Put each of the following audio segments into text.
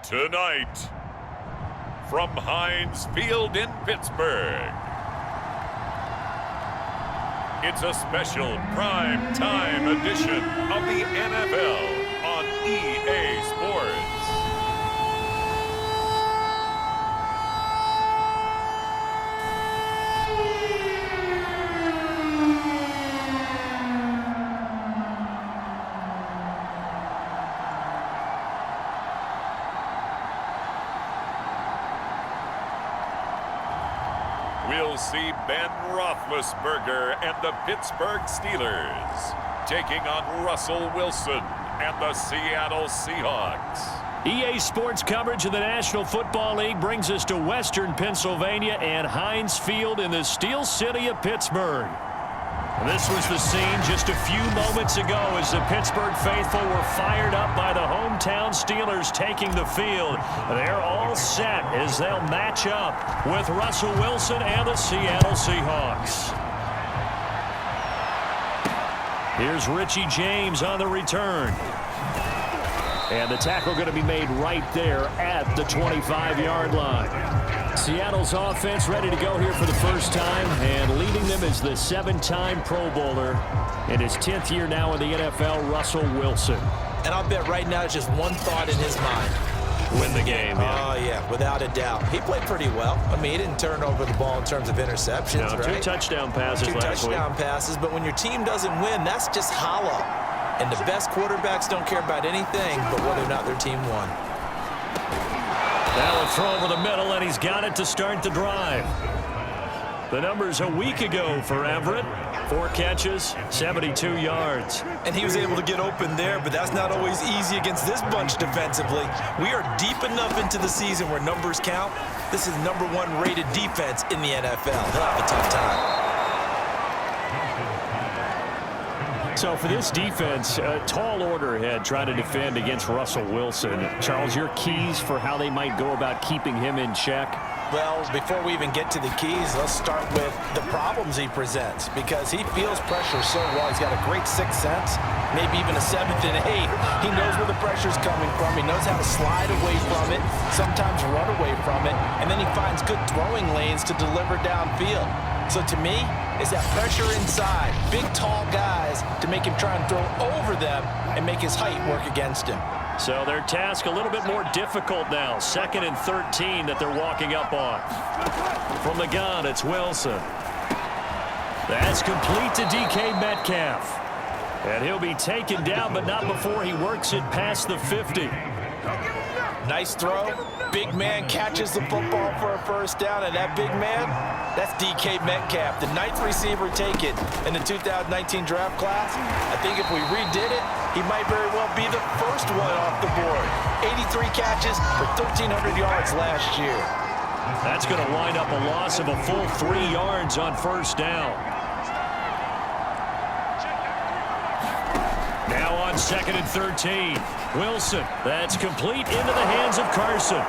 Tonight, from Heinz Field in Pittsburgh, it's a special prime time edition of the NFL on EA Sports. We'll see Benroethlisberger and the Pittsburgh Steelers taking on Russell Wilson and the Seattle Seahawks. EA Sports coverage of the National Football League brings us to Western Pennsylvania and Heinz Field in the Steel City of Pittsburgh. This was the scene just a few moments ago as the Pittsburgh faithful were fired up by the hometown Steelers taking the field. They're all set as they'll match up with Russell Wilson and the Seattle Seahawks. Here's Richie James on the return. And the tackle going to be made right there at the 25-yard line. Seattle's offense ready to go here for the first time, and leading them is the 7-time Pro Bowler in his 10th year now in the NFL, Russell Wilson. And I'll bet right now it's just one thought in his mind. Win the game. Oh, yeah, without a doubt. He played pretty well. I mean, he didn't turn over the ball in terms of interceptions, no, right? 2 touchdown passes last week. 2 touchdown passes, but when your team doesn't win, that's just hollow. And the best quarterbacks don't care about anything but whether or not their team won. Now a throw over the middle, and he's got it to start the drive. The numbers a week ago for Everett. 4 catches, 72 yards. And he was able to get open there, but that's not always easy against this bunch defensively. We are deep enough into the season where numbers count. This is #1 rated defense in the NFL. He'll have a tough time. So for this defense, a tall order ahead trying to defend against Russell Wilson. Charles, your keys for how they might go about keeping him in check? Well, before we even get to the keys, let's start with the problems he presents, because he feels pressure so well. He's got a great 6th sense, maybe even a 7th and 8th. He knows where the pressure's coming from. He knows how to slide away from it, sometimes run away from it, and then he finds good throwing lanes to deliver downfield. So to me, it's that pressure inside, big, tall guys to make him try and throw over them and make his height work against him. So their task a little bit more difficult now. 2nd and 13 that they're walking up on. From the gun, it's Wilson. That's complete to DK Metcalf. And he'll be taken down, but not before he works it past the 50. Nice throw. Big man catches the football for a first down, and that big man, that's DK Metcalf, the 9th receiver taken in the 2019 draft class. I think if we redid it, he might very well be the first one off the board. 83 catches for 1,300 yards last year. That's going to wind up a loss of a full 3 yards on first down. Now on 2nd and 13. Wilson, that's complete into the hands of Carson.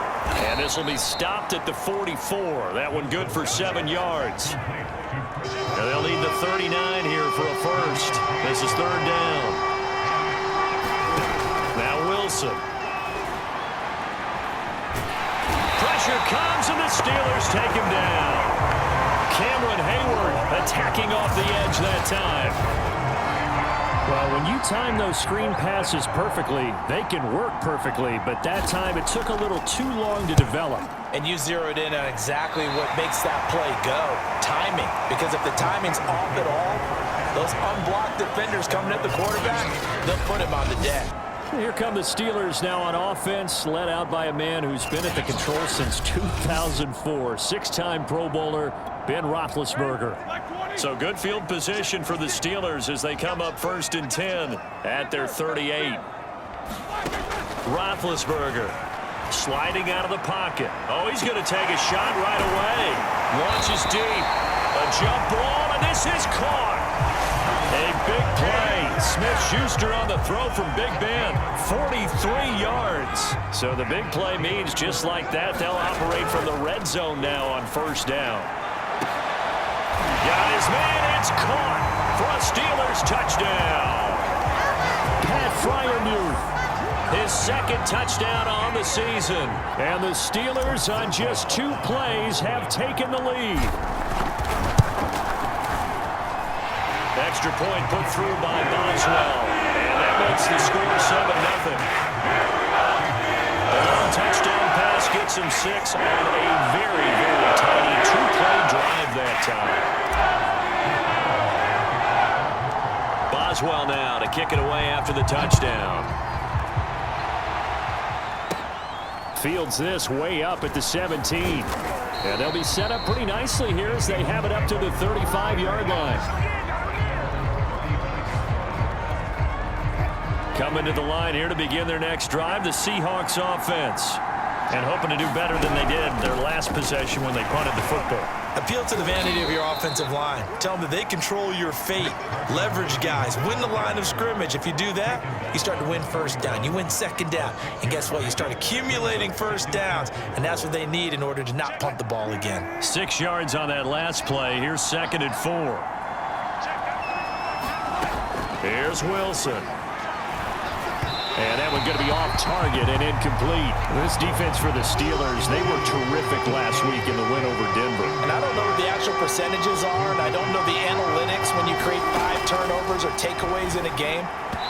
And this will be stopped at the 44. That one good for 7 yards. And they'll need the 39 here for a first. This is 3rd down. Now Wilson. Pressure comes, and the Steelers take him down. Cameron Hayward attacking off the edge that time. Well, when you time those screen passes perfectly, they can work perfectly, but that time it took a little too long to develop. And you zeroed in on exactly what makes that play go, timing. Because if the timing's off at all, those unblocked defenders coming at the quarterback, they'll put him on the deck. Here come the Steelers now on offense, led out by a man who's been at the control since 2004, 6-time Pro Bowler, Benroethlisberger. So good field position for the Steelers as they come up 1st and 10 at their 38. Roethlisberger sliding out of the pocket. Oh, he's going to take a shot right away. Launches deep. A jump ball, and this is caught. A big play. Smith-Schuster on the throw from Big Ben. 43 yards. So the big play means just like that, they'll operate from the red zone now on 1st down. Got his man. It's caught for a Steelers touchdown. Pat Fryermuth His second touchdown on the season. And the Steelers on just 2 plays have taken the lead. Extra point put through by Boswell. And that makes the score 7-0. The long touchdown pass gets him 6 on a very, very tiny 2-play drive that time. Boswell now to kick it away after the touchdown. Fields this way up at the 17. And they'll be set up pretty nicely here as they have it up to the 35-yard line. Coming to the line here to begin their next drive, the Seahawks offense. And hoping to do better than they did their last possession when they punted the football. Appeal to the vanity of your offensive line. Tell them that they control your fate. Leverage guys. Win the line of scrimmage. If you do that, you start to win first down. You win second down. And guess what? You start accumulating first downs. And that's what they need in order to not punt the ball again. 6 yards on that last play. Here's 2nd and 4. Here's Wilson. And that one going to be off target and incomplete. This defense for the Steelers, they were terrific last week in the win over Denver. And I don't know what the actual percentages are, and I don't know the analytics when you create 5 turnovers or takeaways in a game.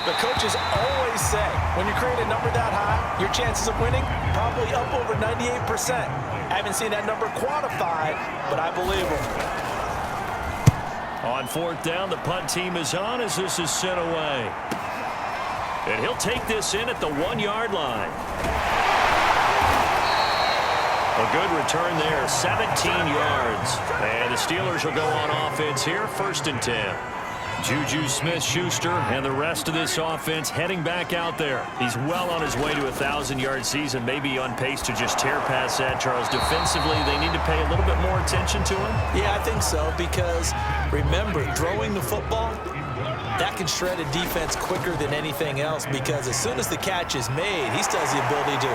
But coaches always say, when you create a number that high, your chances of winning probably up over 98%. I haven't seen that number quantified, but I believe them. On 4th down, the punt team is on as this is sent away. And he'll take this in at the 1-yard line. A good return there, 17 yards. And the Steelers will go on offense here, 1st and 10. Juju Smith-Schuster and the rest of this offense heading back out there. He's well on his way to a 1,000-yard season, maybe on pace to just tear past that, Charles. Defensively, they need to pay a little bit more attention to him. Yeah, I think so, because remember, throwing the football, that can shred a defense quicker than anything else, because as soon as the catch is made, he still has the ability to,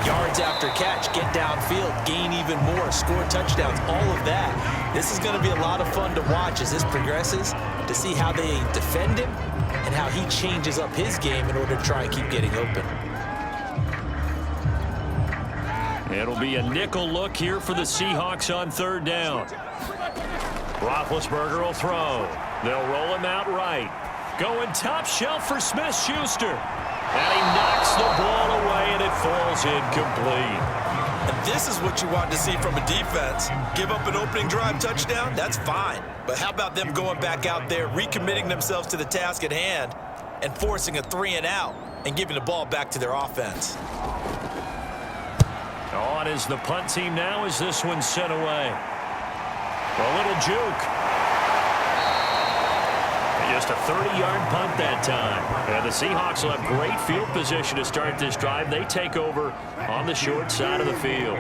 yards after catch, get downfield, gain even more, score touchdowns, all of that. This is going to be a lot of fun to watch as this progresses, to see how they defend him and how he changes up his game in order to try and keep getting open. It'll be a nickel look here for the Seahawks on 3rd down. Roethlisberger will throw. They'll roll him out right. Going top shelf for Smith-Schuster. And he knocks the ball away, and it falls incomplete. And this is what you want to see from a defense. Give up an opening drive touchdown, that's fine. But how about them going back out there, recommitting themselves to the task at hand, and forcing a 3-and-out, and giving the ball back to their offense. On is the punt team now as this one's sent away. A little juke. Just a 30-yard punt that time. And the Seahawks will have great field position to start this drive. They take over on the short side of the field.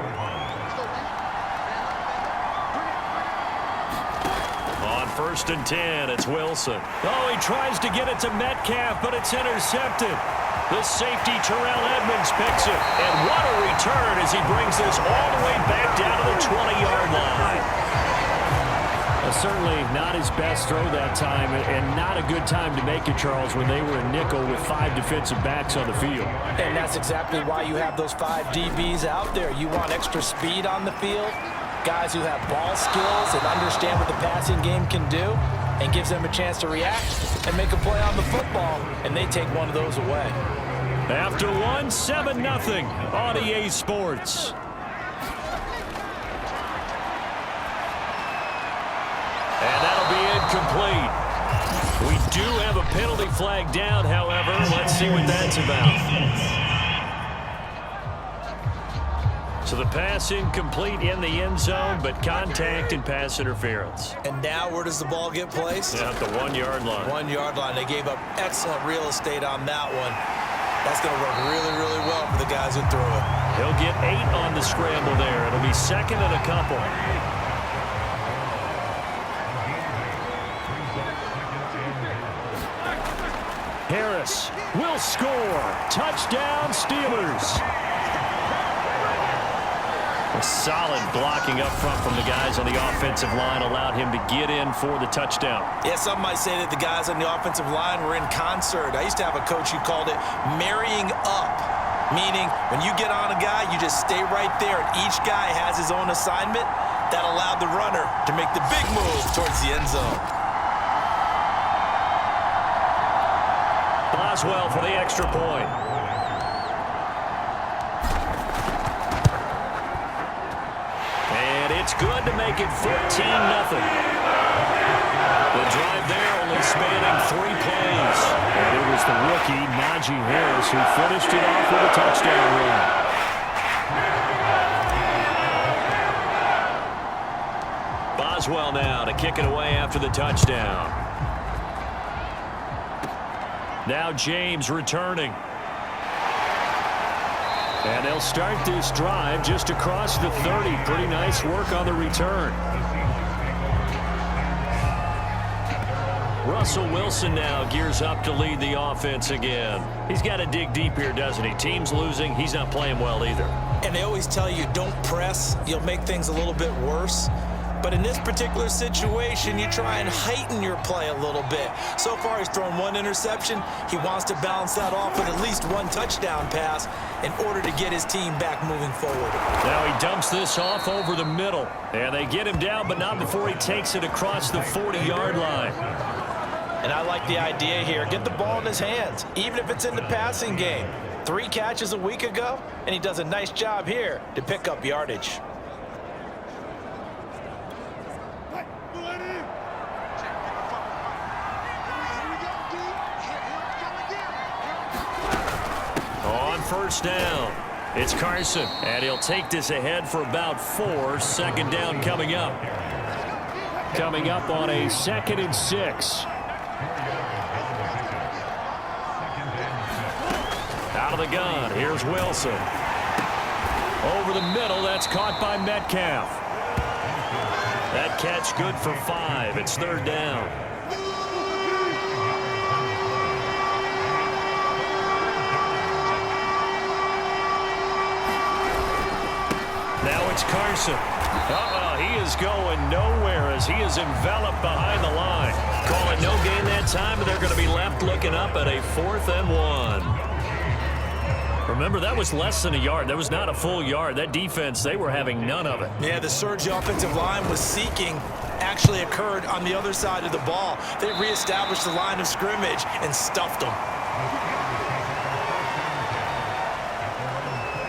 On 1st and 10, it's Wilson. Oh, he tries to get it to Metcalf, but it's intercepted. The safety, Terrell Edmonds, picks it. And what a return as he brings this all the way back down to the 20-yard line. Certainly not his best throw that time, and not a good time to make it, Charles, when they were a nickel with 5 defensive backs on the field. And that's exactly why you have those 5 DBs out there. You want extra speed on the field, guys who have ball skills and understand what the passing game can do, and gives them a chance to react and make a play on the football, and they take one of those away. After 1, 7-0 on EA Sports. And that'll be incomplete. We do have a penalty flag down, however. Let's see what that's about. So the pass incomplete in the end zone, but contact and pass interference. And now where does the ball get placed? Yeah, at the 1-yard line. 1-yard line. They gave up excellent real estate on that one. That's going to work really, really well for the guys who throw it. He'll get 8 on the scramble there. It'll be 2nd and a couple. Harris will score. Touchdown, Steelers. Solid blocking up front from the guys on the offensive line allowed him to get in for the touchdown. Yeah, some might say that the guys on the offensive line were in concert. I used to have a coach who called it marrying up, meaning when you get on a guy, you just stay right there, and each guy has his own assignment. That allowed the runner to make the big move towards the end zone. Boswell for the extra point. And it's good to make it 14-0. The drive there only spanning 3 plays. And it was the rookie, Najee Harris, who finished it off with a touchdown run. Boswell now to kick it away after the touchdown. Now James returning. And they'll start this drive just across the 30. Pretty nice work on the return. Russell Wilson now gears up to lead the offense again. He's got to dig deep here, doesn't he? Team's losing. He's not playing well either. And they always tell you, don't press. You'll make things a little bit worse. But in this particular situation, you try and heighten your play a little bit. So far, he's thrown 1 interception. He wants to balance that off with at least 1 touchdown pass in order to get his team back moving forward. Now he dumps this off over the middle. And they get him down, but not before he takes it across the 40-yard line. And I like the idea here. Get the ball in his hands, even if it's in the passing game. 3 catches a week ago, and he does a nice job here to pick up yardage. First down. It's Carson, and he'll take this ahead for about 4. 2nd down coming up. Coming up on a 2nd and 6. Out of the gun. Here's Wilson. Over the middle. That's caught by Metcalf. That catch good for 5. It's 3rd down. Now it's Carson. He is going nowhere as he is enveloped behind the line. Call it no gain that time, and they're going to be left looking up at a 4th and 1. Remember, that was less than a yard. That was not a full yard. That defense, they were having none of it. Yeah, the surge the offensive line was seeking actually occurred on the other side of the ball. They reestablished the line of scrimmage and stuffed them.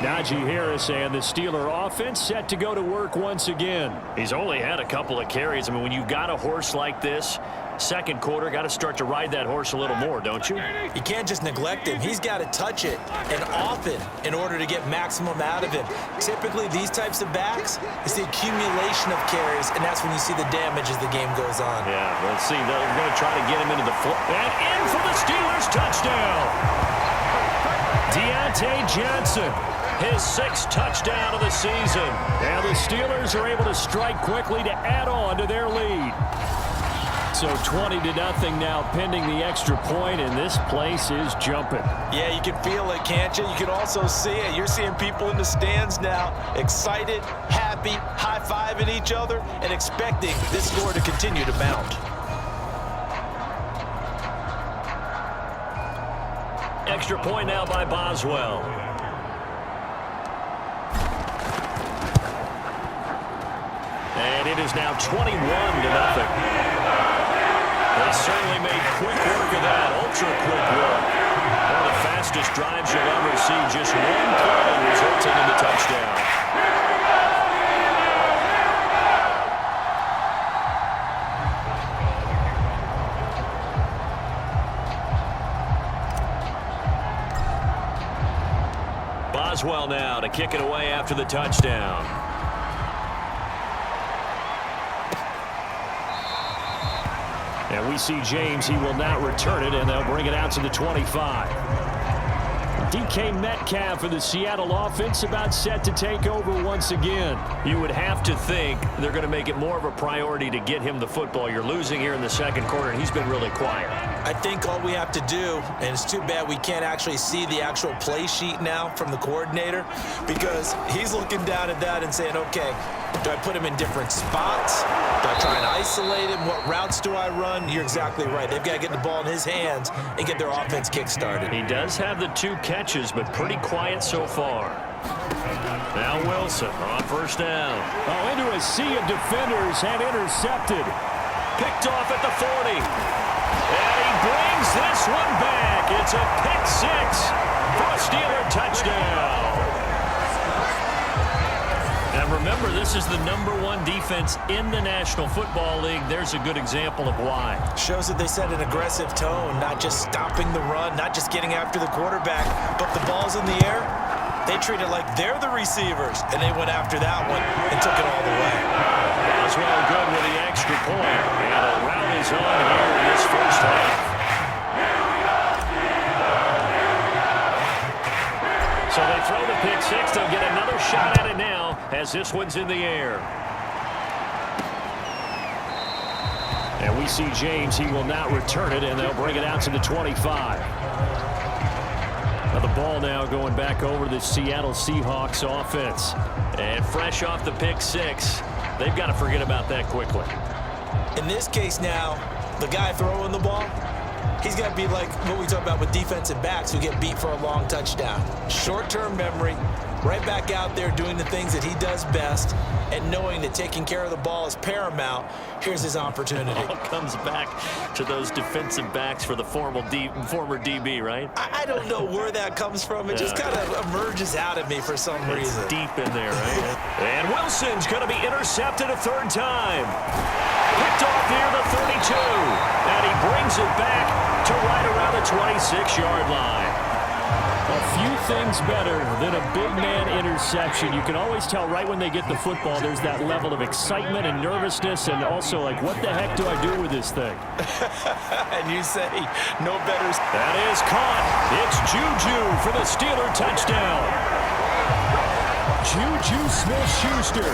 Najee Harris and the Steeler offense set to go to work once again. He's only had a couple of carries. I mean, when you've got a horse like this, 2nd quarter, got to start to ride that horse a little more, don't you? You can't just neglect him. He's got to touch it, and often, in order to get maximum out of him. Typically, these types of backs, it's the accumulation of carries, and that's when you see the damage as the game goes on. Yeah, let's see. They're going to try to get him into the floor. And in for the Steelers touchdown. Deontay Johnson. His 6th touchdown of the season. And the Steelers are able to strike quickly to add on to their lead. So 20-0 now pending the extra point, and this place is jumping. Yeah, you can feel it, can't you? You can also see it. You're seeing people in the stands now excited, happy, high-fiving each other, and expecting this score to continue to mount. Extra point now by Boswell. And it is now 21-0. They certainly made quick work of that, ultra-quick work. One of the fastest drives you'll ever see. Just 1 play resulting in the touchdown. Boswell now to kick it away after the touchdown. And we see James. He will not return it, and they'll bring it out to the 25. DK Metcalf for the Seattle offense about set to take over once again. You would have to think they're going to make it more of a priority to get him the football. You're losing here in the second quarter, and he's been really quiet. I think all we have to do, and it's too bad we can't actually see the actual play sheet now from the coordinator, because he's looking down at that and saying, okay, do I put him in different spots? Do I try and isolate him? What routes do I run? You're exactly right. They've got to get the ball in his hands and get their offense kick-started. He does have the 2 catches, but pretty quiet so far. Now Wilson on first down. Oh, into a sea of defenders and intercepted. Picked off at the 40. And he brings this one back. It's a pick 6 for a Steeler touchdown. And remember, this is the #1 defense in the National Football League. There's a good example of why. Shows that they set an aggressive tone, not just stopping the run, not just getting after the quarterback, but the ball's in the air. They treat it like they're the receivers, and they went after that one and took it all the way. Boswell good with the extra point. And a rout is on here in this first half. So they throw the pick 6. They'll get another shot at it now as this one's in the air. And we see James. He will not return it, and they'll bring it out to the 25. Now the ball now going back over the Seattle Seahawks offense. And fresh off the pick 6, they've got to forget about that quickly. In this case now, the guy throwing the ball, he's got to be like what we talk about with defensive backs who get beat for a long touchdown. Short-term memory, right back out there doing the things that he does best, and knowing that taking care of the ball is paramount. Here's his opportunity. All comes back to those defensive backs for the former DB, right? I don't know where that comes from. It just kind of emerges out of me for some reason. Deep in there, right? And Wilson's going to be intercepted a 3rd time. Picked off near the 32. And he brings it back to right around the 26-yard line. A few things better than a big man interception. You can always tell right when they get the football, there's that level of excitement and nervousness, and also like, what the heck do I do with this thing? And you say, no better. That is caught. It's Juju for the Steeler touchdown. Juju Smith-Schuster.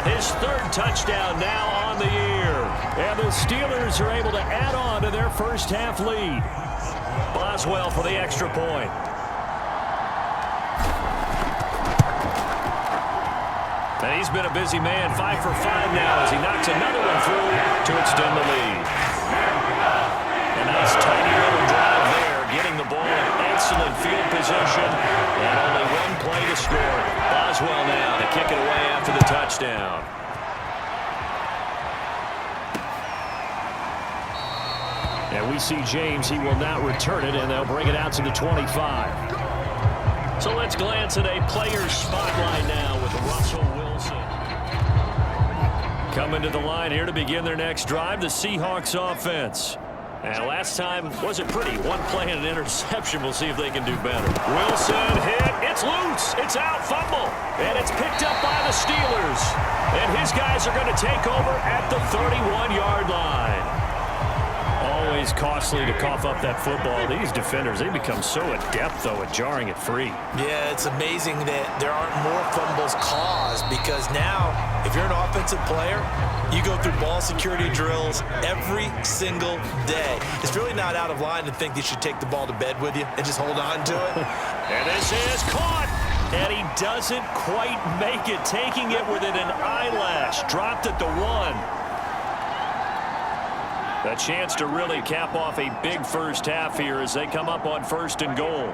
His 3rd touchdown now on the year. And the Steelers are able to add on to their first half lead. Boswell for the extra point. And he's been a busy man, 5 for 5 now as he knocks another one through to extend the lead. A nice tiny little drive there, getting the ball in excellent field position, and only 1 play to score. Boswell now to kick it away after the touchdown. And we see James. He will not return it, and they'll bring it out to the 25. So let's glance at a player's spotlight now with Russell Wilson. Coming to the line here to begin their next drive, the Seahawks offense. And last time wasn't pretty. 1 play and an interception. We'll see if they can do better. Wilson hit. It's loose. It's out. Fumble. And it's picked up by the Steelers. And his guys are going to take over at the 31-yard line. Always costly to cough up that football. These defenders, they become so adept, though, at jarring it free. Yeah, it's amazing that there aren't more fumbles caused, because now, if you're an offensive player, you go through ball security drills every single day. It's really not out of line to think you should take the ball to bed with you and just hold on to it. And this is caught. And he doesn't quite make it, taking it within an eyelash. Dropped at the 1. A chance to really cap off a big first half here as they come up on 1st and goal.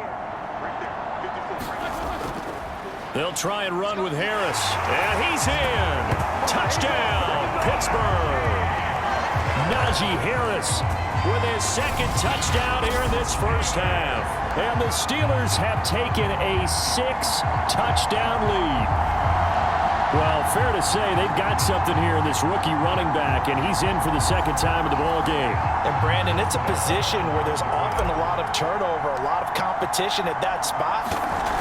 They'll try and run with Harris. And he's in. Touchdown, Pittsburgh. Najee Harris with his 2nd touchdown here in this first half. And the Steelers have taken a 6-touchdown lead. Well, fair to say they've got something here in this rookie running back, and he's in for the 2nd time of the ball game. And Brandon, it's a position where there's often a lot of turnover, a lot of competition at that spot.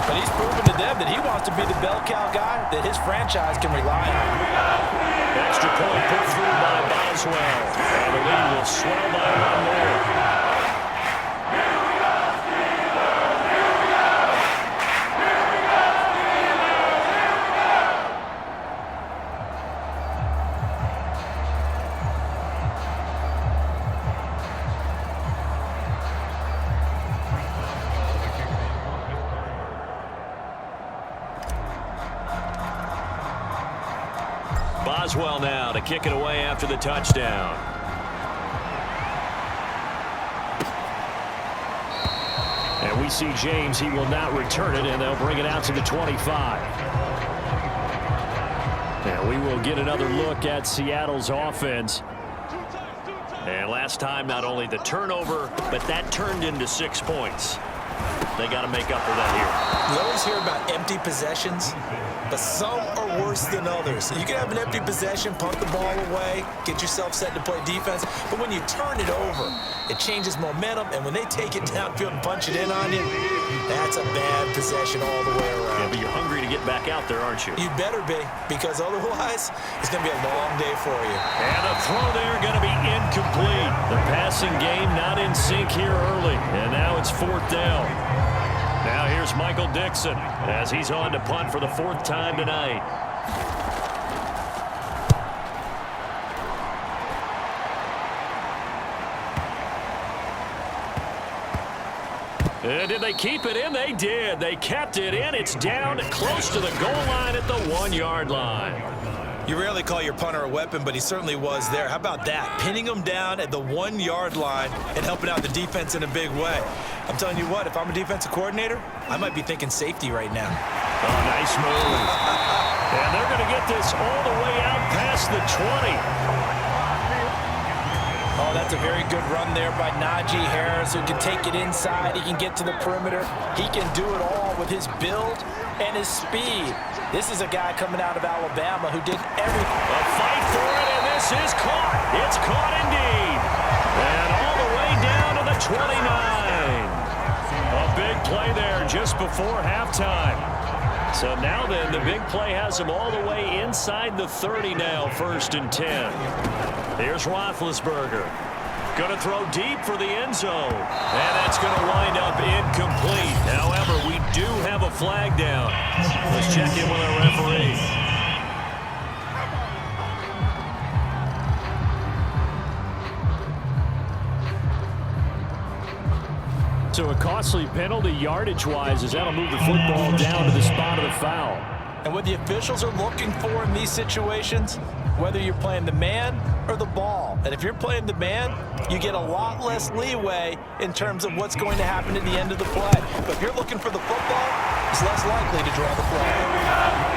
But he's proven to them that he wants to be the bell cow guy that his franchise can rely on. Extra point put through by Boswell. And the lead will swell by 1 more. Boswell now to kick it away after the touchdown. And we see James. He will not return it, and they'll bring it out to the 25. And we will get another look at Seattle's offense. And last time, not only the turnover, but that turned into 6 points. They got to make up for that here. You always hear about empty possessions, but some are worse than others. You can have an empty possession, punt the ball away, get yourself set to play defense, but when you turn it over, it changes momentum, and when they take it downfield and punch it in on you, that's a bad possession all the way around. Yeah, but you're hungry to get back out there, aren't you? You better be, because otherwise, it's going to be a long day for you. And the throw there going to be incomplete. The passing game not in sync here early, and now it's 4th down. Now here's Michael Dixon as he's on to punt for the 4th time tonight. Did they keep it in? They did. They kept it in. It's down close to the goal line at the 1-yard line. You rarely call your punter a weapon, but he certainly was there. How about that? Pinning him down at the 1-yard line and helping out the defense in a big way. I'm telling you what, if I'm a defensive coordinator, I might be thinking safety right now. Oh, nice move. And they're going to get this all the way out past the 20. Oh, that's a very good run there by Najee Harris, who can take it inside. He can get to the perimeter. He can do it all with his build and his speed. This is a guy coming out of Alabama who did everything. A fight for it, and this is caught. It's caught indeed. And all the way down to the 29. A big play there just before halftime. So now then, the big play has him all the way inside the 30 now, 1st and 10. Here's Roethlisberger. Going to throw deep for the end zone. And that's going to wind up incomplete. However, we do have a flag down. Let's check in with our referee. So a costly penalty yardage-wise as that'll move the football down to the spot of the foul. And what the officials are looking for in these situations, whether you're playing the man or the ball. And if you're playing the man, you get a lot less leeway in terms of what's going to happen at the end of the play. But if you're looking for the football, it's less likely to draw the flag.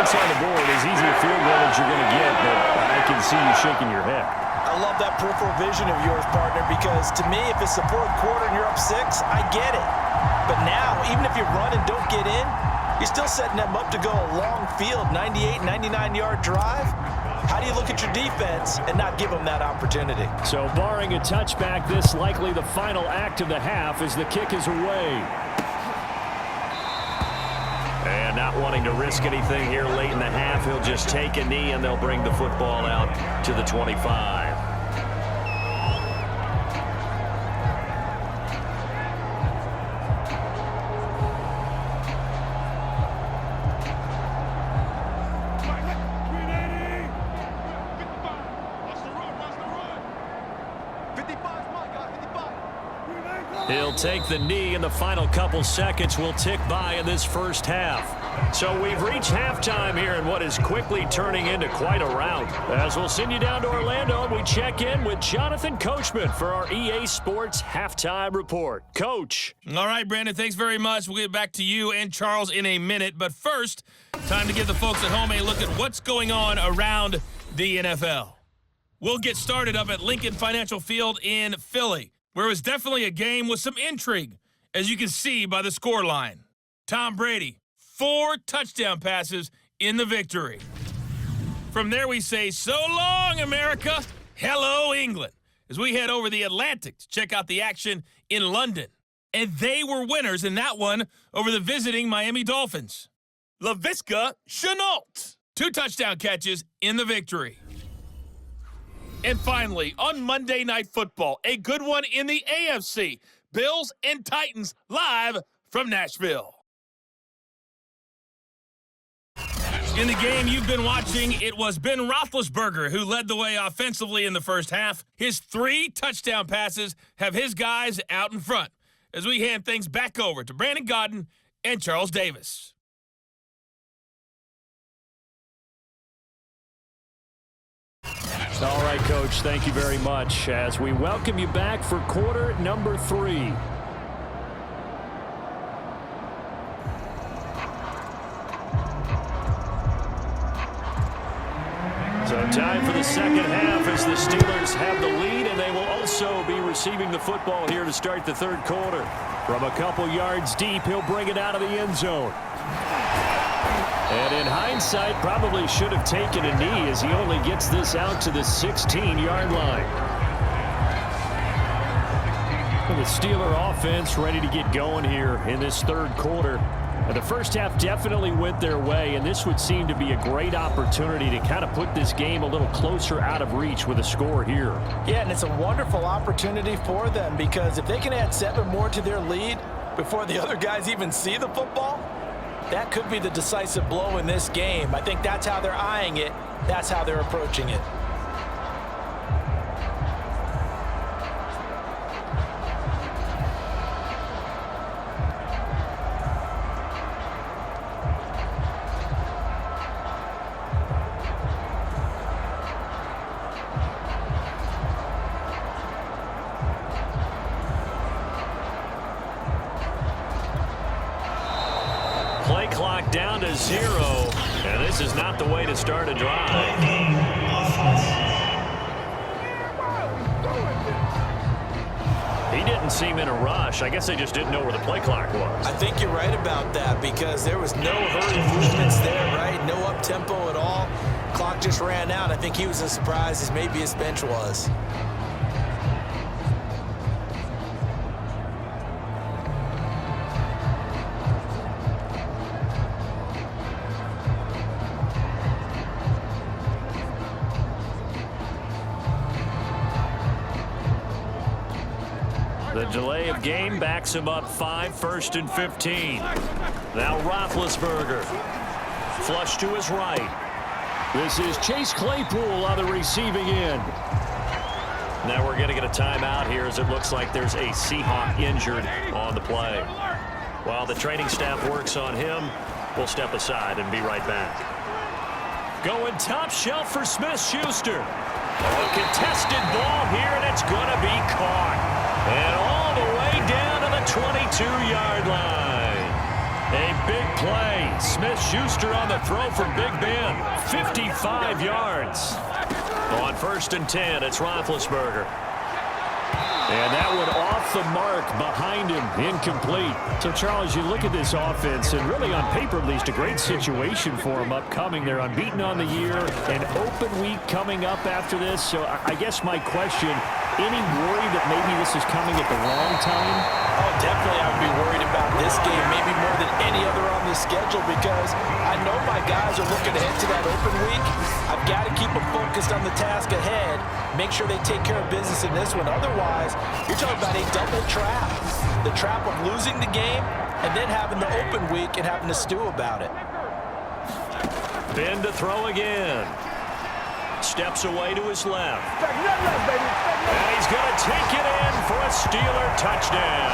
On the board, as easy a field goal as you're going to get, but I can see you shaking your head. I love that peripheral vision of yours, partner, because to me, if it's the 4th quarter and you're up 6, I get it. But now, even if you run and don't get in, you're still setting them up to go a long field, 98, 99-yard drive. How do you look at your defense and not give them that opportunity? So barring a touchback, this likely the final act of the half as the kick is away. And not wanting to risk anything here late in the half, he'll just take a knee and they'll bring the football out to the 25. He'll take the knee, and the final couple seconds will tick by in this first half. So we've reached halftime here in what is quickly turning into quite a rout. As we'll send you down to Orlando, we check in with Jonathan Coachman for our EA Sports Halftime Report. Coach. All right, Brandon, thanks very much. We'll get back to you and Charles in a minute. But first, time to give the folks at home a look at what's going on around the NFL. We'll get started up at Lincoln Financial Field in Philly, where it was definitely a game with some intrigue, as you can see by the scoreline. Tom Brady, 4 touchdown passes in the victory. From there, we say, so long, America. Hello, England, as we head over the Atlantic to check out the action in London. And they were winners in that one over the visiting Miami Dolphins. Laviska Shenault, 2 touchdown catches in the victory. And finally, on Monday Night Football, a good one in the AFC. Bills and Titans live from Nashville. In the game you've been watching, it was Benroethlisberger who led the way offensively in the first half. His 3 touchdown passes have his guys out in front as we hand things back over to Brandon Godden and Charles Davis. All right, Coach, thank you very much as we welcome you back for quarter number 3. So time for the second half as the Steelers have the lead, and they will also be receiving the football here to start the third quarter. From a couple yards deep, he'll bring it out of the end zone. And in hindsight, probably should have taken a knee as he only gets this out to the 16-yard line. The Steeler offense ready to get going here in this third quarter. The first half definitely went their way, and this would seem to be a great opportunity to kind of put this game a little closer out of reach with a score here. Yeah, and it's a wonderful opportunity for them because if they can add 7 more to their lead before the other guys even see the football, that could be the decisive blow in this game. I think that's how they're eyeing it. That's how they're approaching it. Play clock down to 0, and this is not the way to start a drive. He didn't seem in a rush. I guess they just didn't know where the play clock was. I think you're right about that because there was no hurry movements there, right? No up-tempo at all. Clock just ran out. I think he was as surprised as maybe his bench was. The delay of game backs him up 5, 1st and 15. Now Roethlisberger. Flush to his right. This is Chase Claypool on the receiving end. Now we're going to get a timeout here as it looks like there's a Seahawk injured on the play. While the training staff works on him, we'll step aside and be right back. Going top shelf for Smith-Schuster. A contested ball here, and it's going to be caught. And all the way down to the 22-yard line. A big play. Smith-Schuster on the throw from Big Ben. 55 yards. On 1st and 10, it's Roethlisberger. And that one off the mark behind him, incomplete. So, Charles, you look at this offense, and really on paper, at least, a great situation for them upcoming. They're unbeaten on the year, an open week coming up after this. So, I guess my question, any worry that maybe this is coming at the wrong time? Oh, definitely I would be worried about this game, maybe more than any other on the schedule, because I know my guys are looking ahead to that open week. I've got to keep them focused on the task ahead, make sure they take care of business in this one. Otherwise, you're talking about a double trap. The trap of losing the game and then having the open week and having to stew about it. Ben to throw again. Steps away to his left. And he's going to take it in for a Steeler touchdown.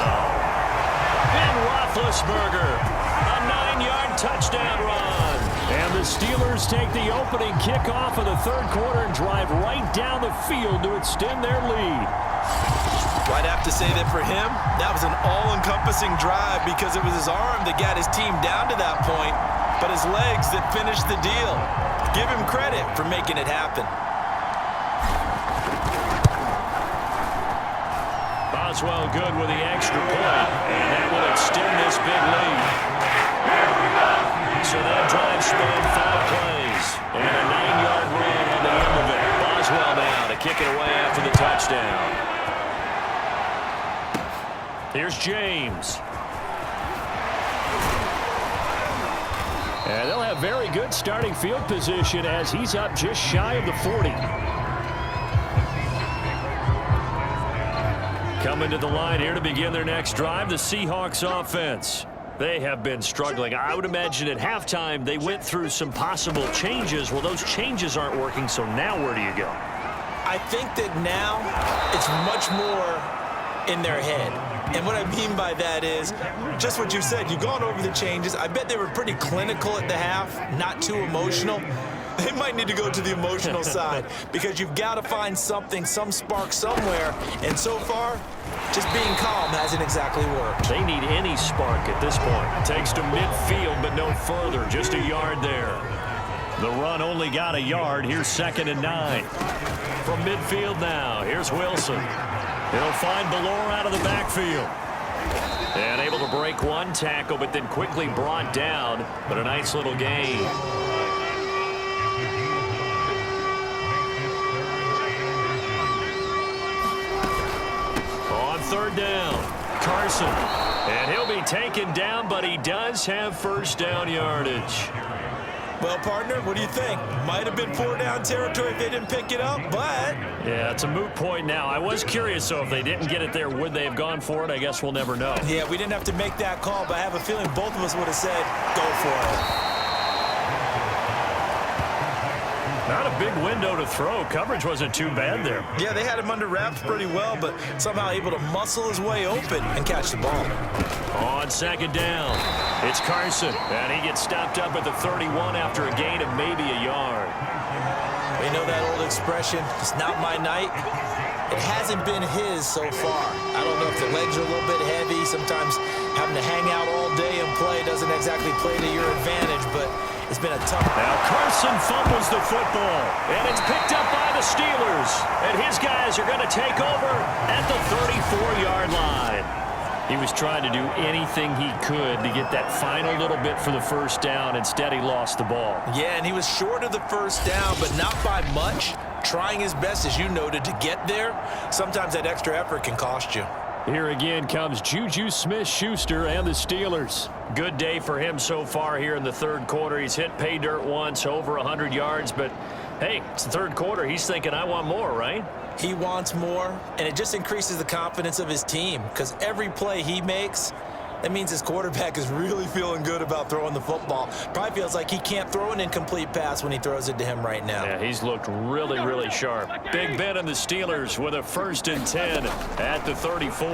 Benroethlisberger, a 9-yard touchdown run. And the Steelers take the opening kickoff of the third quarter and drive right down the field to extend their lead. I'd have to say that for him, that was an all-encompassing drive because it was his arm that got his team down to that point, but his legs that finished the deal. Give him credit for making it happen. Boswell good with the extra point, and that will extend this big lead. So that drive spanned 5 plays, and a 9-yard run on the end of it. Boswell now to kick it away after the touchdown. Here's James. And they'll have very good starting field position as he's up just shy of the 40. Coming to the line here to begin their next drive, the Seahawks offense. They have been struggling. I would imagine at halftime they went through some possible changes. Well, those changes aren't working, so now where do you go? I think that now it's much more in their head. And what I mean by that is just what you said. You've gone over the changes. I bet they were pretty clinical at the half, not too emotional. They might need to go to the emotional side because you've got to find something, some spark somewhere. And so far, just being calm hasn't exactly worked. They need any spark at this point. Takes to midfield, but no further. Just a yard there. The run only got a yard. Here's 2nd and 9. From midfield now, here's Wilson. He'll find Ballore out of the backfield. And able to break one tackle, but then quickly brought down. But a nice little gain. On 3rd down, Carson. And he'll be taken down, but he does have first down yardage. Well, partner, what do you think? Might have been 4-down territory if they didn't pick it up, but... Yeah, it's a moot point now. I was curious, so if they didn't get it there, would they have gone for it? I guess we'll never know. Yeah, we didn't have to make that call, but I have a feeling both of us would have said, go for it. Not a big window to throw. Coverage wasn't too bad there. Yeah, they had him under wraps pretty well, but somehow able to muscle his way open and catch the ball. On 2nd down, it's Carson, and he gets stopped up at the 31 after a gain of maybe a yard. You know that old expression, it's not my night? It hasn't been his so far. I don't know if the legs are a little bit heavy. Sometimes having to hang out all day and play doesn't exactly play to your advantage, but it's been a tough... Now Carson fumbles the football, and it's picked up by the Steelers. And his guys are going to take over at the 34-yard line. He was trying to do anything he could to get that final little bit for the first down. Instead, he lost the ball. Yeah, and he was short of the first down, but not by much. Trying his best, as you noted, to get there. Sometimes that extra effort can cost you. Here again comes Juju Smith-Schuster and the Steelers. Good day for him so far here in the 3rd quarter. He's hit pay dirt once, over 100 yards, but hey, it's the 3rd quarter. He's thinking, I want more, right? He wants more, and it just increases the confidence of his team because every play he makes, that means his quarterback is really feeling good about throwing the football. Probably feels like he can't throw an incomplete pass when he throws it to him right now. Yeah, he's looked really, really sharp. Big Ben and the Steelers with a 1st and 10 at the 34.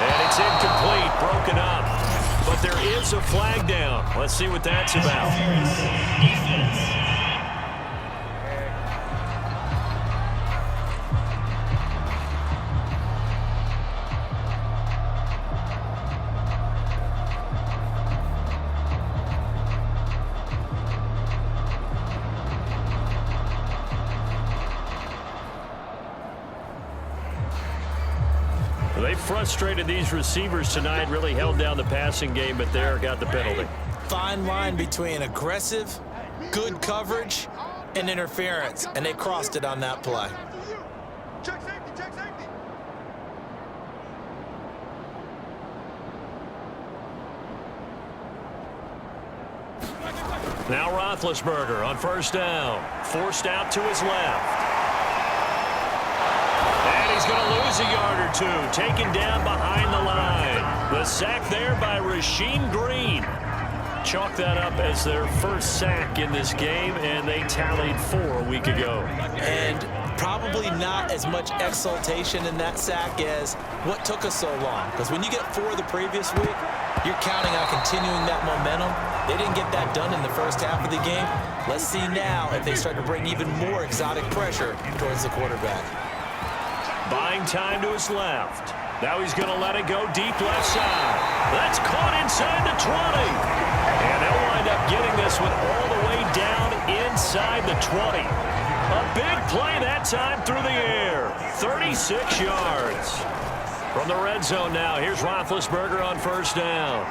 And it's incomplete, broken up. But there is a flag down. Let's see what that's about. They frustrated these receivers tonight, really held down the passing game, but there got the penalty. Fine line between aggressive, good coverage, and interference, and they crossed it on that play. Check safety, check safety. Now Roethlisberger on 1st down, forced out to his left. And he's going to lose a yard or two, taken down behind the line. The sack there by Rasheem Green. Chalk that up as their first sack in this game, and they tallied 4 a week ago. And probably not as much exultation in that sack as what took us so long. Because when you get 4 the previous week, you're counting on continuing that momentum. They didn't get that done in the first half of the game. Let's see now if they start to bring even more exotic pressure towards the quarterback. Buying time to his left. Now he's going to let it go deep left side. That's caught inside the 20. And they'll wind up getting this one all the way down inside the 20. A big play that time through the air. 36 yards. From the red zone now, here's Roethlisberger on 1st down.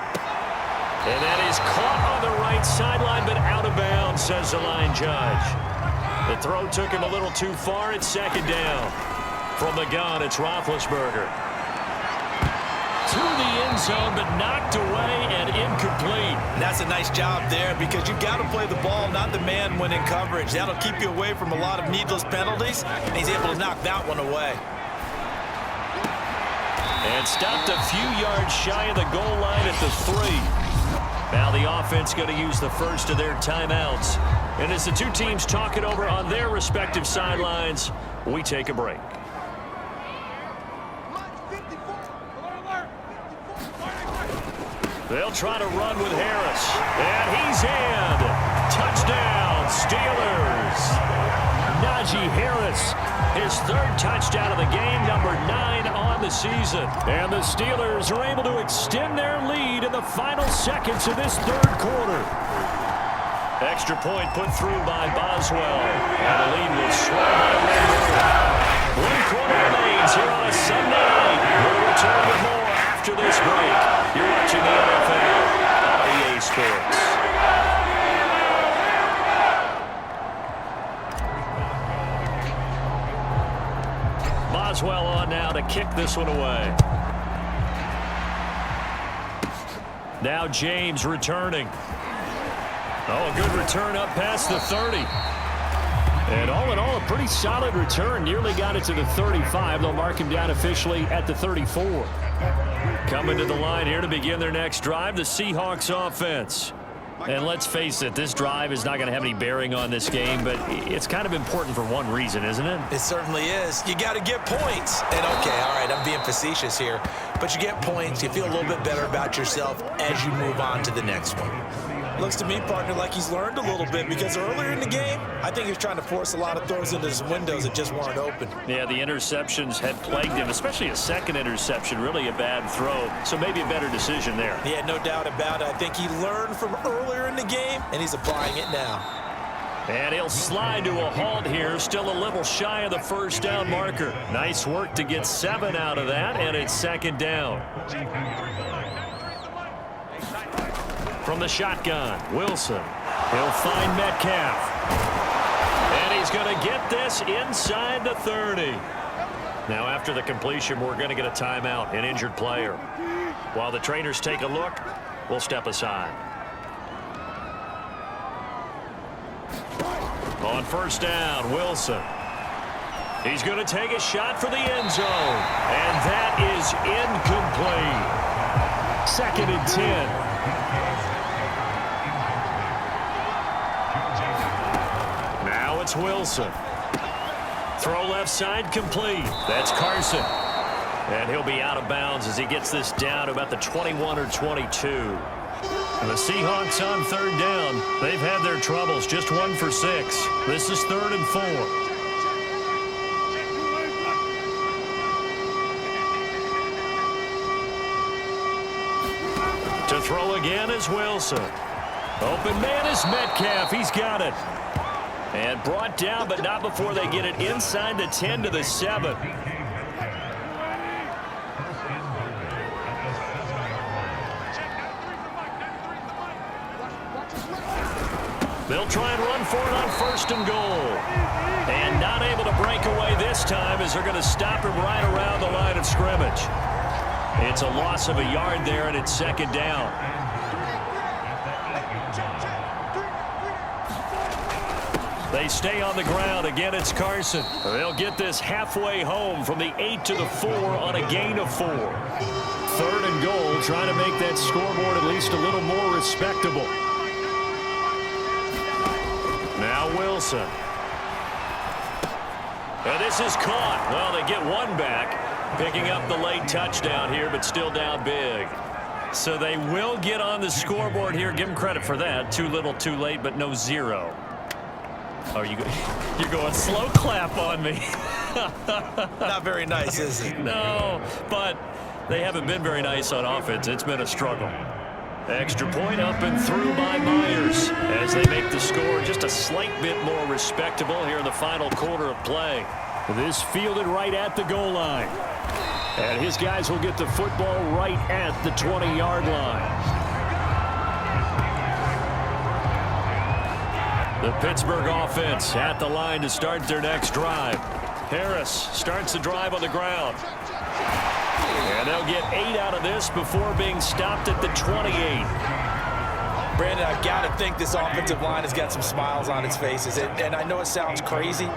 And that is caught on the right sideline, but out of bounds, says the line judge. The throw took him a little too far. It's 2nd down. From the gun, it's Roethlisberger. To the end zone, but knocked away and incomplete. That's a nice job there because you've got to play the ball, not the man when in coverage. That'll keep you away from a lot of needless penalties, and he's able to knock that one away. And stopped a few yards shy of the goal line at the 3. Now the offense going to use the first of their timeouts. And as the two teams talk it over on their respective sidelines, we take a break. They'll try to run with Harris. And he's in. Touchdown, Steelers. Najee Harris, his 3rd touchdown of the game, number 9 on the season. And the Steelers are able to extend their lead in the final seconds of this 3rd quarter. Extra point put through by Boswell. And the lead will swell by one. 1 quarter remains here on a Sunday night. We'll return with more after this break. You're watching the NFL on EA Sports. Boswell on now to kick this one away. Now James returning. Oh, a good return up past the 30. And all in all, a pretty solid return. Nearly got it to the 35. They'll mark him down officially at the 34. Coming to the line here to begin their next drive, the Seahawks offense. And let's face it, this drive is not going to have any bearing on this game, but it's kind of important for one reason, isn't it? It certainly is. You got to get points. And okay, all right, I'm being facetious here, but you get points, you feel a little bit better about yourself as you move on to the next one. Looks to me, partner, like he's learned a little bit, because earlier in the game, I think he was trying to force a lot of throws into his windows that just weren't open. Yeah, the interceptions had plagued him, especially a second interception, really a bad throw. So maybe a better decision there. Yeah, no doubt about it. I think he learned from earlier in the game, and he's applying it now. And he'll slide to a halt here, still a little shy of the first down marker. Nice work to get 7 out of that, and it's 2nd down. From the shotgun, Wilson. He'll find Metcalf. And he's going to get this inside the 30. Now after the completion, we're going to get a timeout, an injured player. While the trainers take a look, we'll step aside. On first down, Wilson. He's going to take a shot for the end zone. And that is incomplete. 2nd and 10. Now it's Wilson. Throw left side complete. That's Carson. And he'll be out of bounds as he gets this down to about the 21 or 22. And the Seahawks on 3rd down. They've had their troubles. Just 1 for 6. This is 3rd and 4. To throw again is Wilson. Open man is Metcalf. He's got it. And brought down, but not before they get it inside the 10 to the 7. They'll try and run for it on 1st and goal. And not able to break away this time as they're going to stop him right around the line of scrimmage. It's a loss of a yard there, and it's 2nd down. They stay on the ground. Again, it's Carson. They'll get this halfway home from the 8 to the 4 on a gain of 4. 3rd and goal, trying to make that scoreboard at least a little more respectable. Now Wilson. And this is caught. Well, they get one back, picking up the late touchdown here, but still down big. So they will get on the scoreboard here. Give them credit for that. Too little, too late, but no 0. Oh, you're going slow clap on me. Not very nice, is it? No, but they haven't been very nice on offense. It's been a struggle. Extra point up and through by Myers as they make the score just a slight bit more respectable here in the final quarter of play. This fielded right at the goal line. And his guys will get the football right at the 20-yard line. The Pittsburgh offense at the line to start their next drive. Harris starts the drive on the ground. And they'll get 8 out of this before being stopped at the 28. Brandon, I've got to think this offensive line has got some smiles on its faces. And I know it sounds crazy,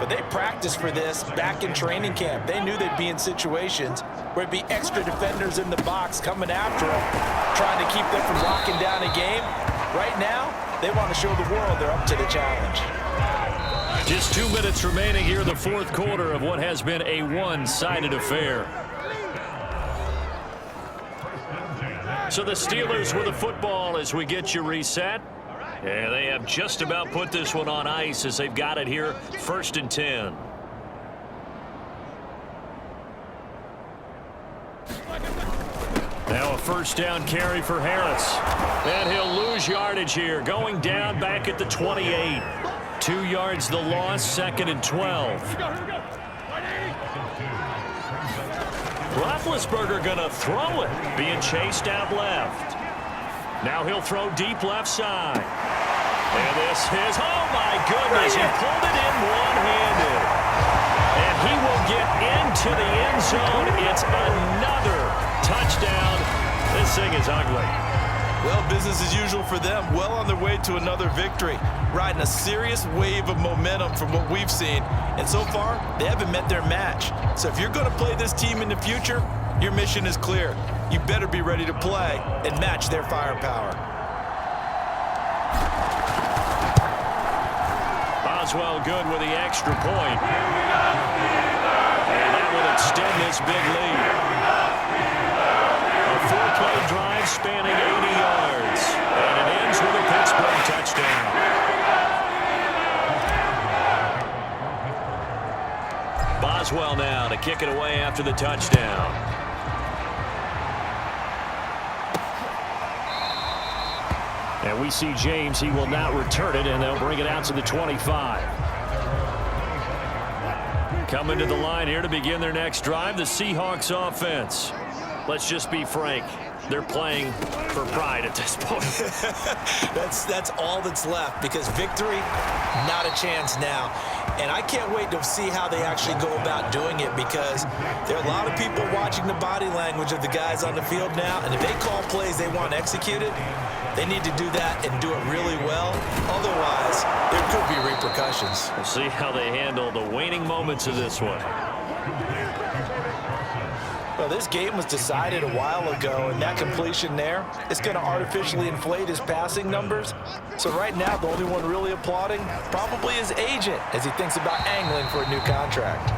But they practiced for this back in training camp. They knew they'd be in situations where it'd be extra defenders in the box coming after them, trying to keep them from locking down a game. Right now, they want to show the world they're up to the challenge. Just 2 minutes remaining here in the fourth quarter of what has been a one-sided affair. So the Steelers with the football as we get you reset. And they have just about put this one on ice as they've got it here, 1st and 10. Now a first down carry for Harris. And he'll lose yardage here, going down back at the 28. 2 yards the loss, 2nd and 12. Roethlisberger going to throw it, being chased out left. Now he'll throw deep left side. And this is, oh my goodness, he pulled it in one-handed. And he will get into the end zone. It's another touchdown. This thing is ugly. Well, business as usual for them. Well on their way to another victory. Riding a serious wave of momentum from what we've seen. And so far, they haven't met their match. So if you're going to play this team in the future, your mission is clear. You better be ready to play and match their firepower. Boswell good with the extra point. And that will extend this big lead. A 4-play drive spanning 80 yards. And it ends with a Pittsburgh touchdown. Boswell now to kick it away after the touchdown. And we see James. He will not return it, and they'll bring it out to the 25. Coming to the line here to begin their next drive, the Seahawks offense. Let's just be frank. They're playing for pride at this point. That's all that's left, because victory, not a chance now. And I can't wait to see how they actually go about doing it, because there are a lot of people watching the body language of the guys on the field now, and if they call plays they want executed, they need to do that and do it really well. Otherwise, there could be repercussions. We'll see how they handle the waning moments of this one. Well, this game was decided a while ago, and that completion there, it's going to artificially inflate his passing numbers. So right now, the only one really applauding probably his agent as he thinks about angling for a new contract.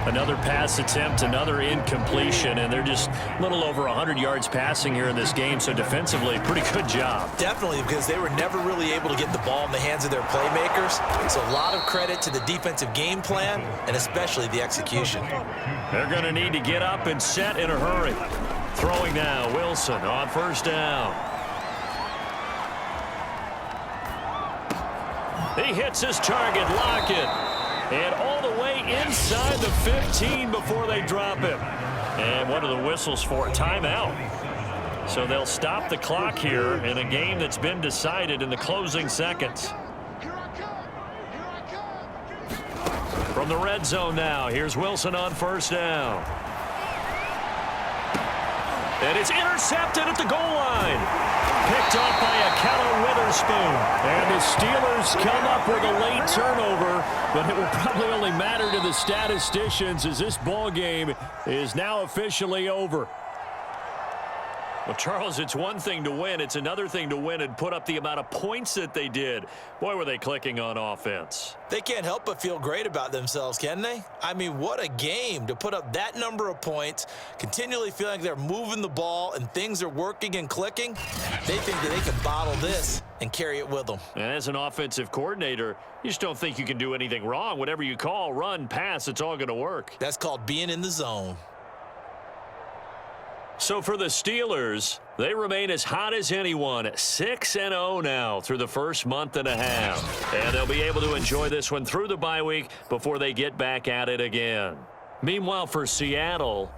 Another pass attempt, another incompletion, and they're just a little over 100 yards passing here in this game, so defensively, pretty good job. Definitely, because they were never really able to get the ball in the hands of their playmakers, so a lot of credit to the defensive game plan and especially the execution. They're going to need to get up and set in a hurry. Throwing now, Wilson on first down. He hits his target, Lockett. And all the way inside the 15 before they drop him. And what are the whistles for? Timeout. So they'll stop the clock here in a game that's been decided in the closing seconds. From the red zone now, here's Wilson on first down. And it's intercepted at the goal line. Picked off by Akello Witherspoon. And the Steelers come up with a late turnover, but it will probably only matter to the statisticians as this ball game is now officially over. Well, Charles, it's one thing to win. It's another thing to win and put up the amount of points that they did. Boy, were they clicking on offense. They can't help but feel great about themselves, can they? I mean, what a game to put up that number of points, continually feeling like they're moving the ball and things are working and clicking. They think that they can bottle this and carry it with them. And as an offensive coordinator, you just don't think you can do anything wrong. Whatever you call, run, pass, it's all going to work. That's called being in the zone. So for the Steelers, they remain as hot as anyone, 6-0 now through the first month and a half. And they'll be able to enjoy this one through the bye week before they get back at it again. Meanwhile, for Seattle,